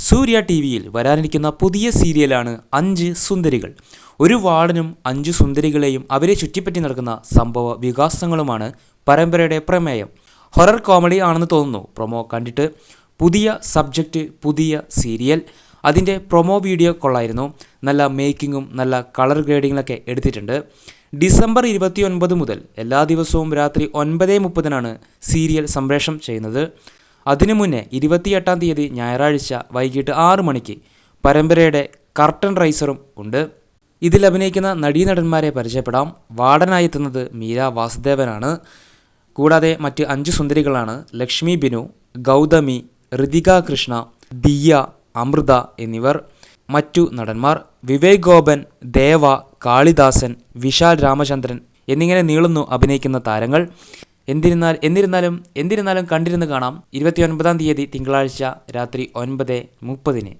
സൂര്യ T വിയിൽ വരാനിരിക്കുന്ന പുതിയ സീരിയലാണ് 5 സുന്ദരികൾ. ഒരു വാർഡനും 5 സുന്ദരികളെയും അവരെ ചുറ്റിപ്പറ്റി നടക്കുന്ന സംഭവ വികാസങ്ങളുമാണ് പരമ്പരയുടെ പ്രമേയം. ഹൊറർ കോമഡി ആണെന്ന് തോന്നുന്നു പ്രൊമോ കണ്ടിട്ട്. പുതിയ സബ്ജക്റ്റ്, പുതിയ സീരിയൽ. അതിൻ്റെ പ്രൊമോ വീഡിയോ കൊള്ളായിരുന്നു. നല്ല മേക്കിങ്ങും നല്ല കളർ ഗ്രേഡിങ്ങിലൊക്കെ എടുത്തിട്ടുണ്ട്. ഡിസംബർ 29 മുതൽ എല്ലാ ദിവസവും രാത്രി 9:30 സീരിയൽ സംപ്രേഷണം ചെയ്യുന്നത്. അതിനു മുന്നേ 28-ാം തീയതി ഞായറാഴ്ച വൈകിട്ട് 6 മണിക്ക് പരമ്പരയുടെ കർട്ടൻ റൈസറും ഉണ്ട്. ഇതിൽ അഭിനയിക്കുന്ന നടീനടന്മാരെ പരിചയപ്പെടാം. വാർഡനായി എത്തുന്നത് മീര വാസുദേവനാണ്. കൂടാതെ മറ്റ് 5 സുന്ദരികളാണ് ലക്ഷ്മി ബിനു, ഗൗതമി, ഋതിക കൃഷ്ണ, ദിയ, അമൃത എന്നിവർ. മറ്റു നടന്മാർ വിവേക് ഗോപൻ, ദേവ, കാളിദാസൻ, വിശാൽ രാമചന്ദ്രൻ എന്നിങ്ങനെ നീളുന്നു അഭിനയിക്കുന്ന താരങ്ങൾ. എന്നിരുന്നാലും കണ്ടിരുന്ന് കാണാം. 29-ാം തീയതി തിങ്കളാഴ്ച രാത്രി 9:30.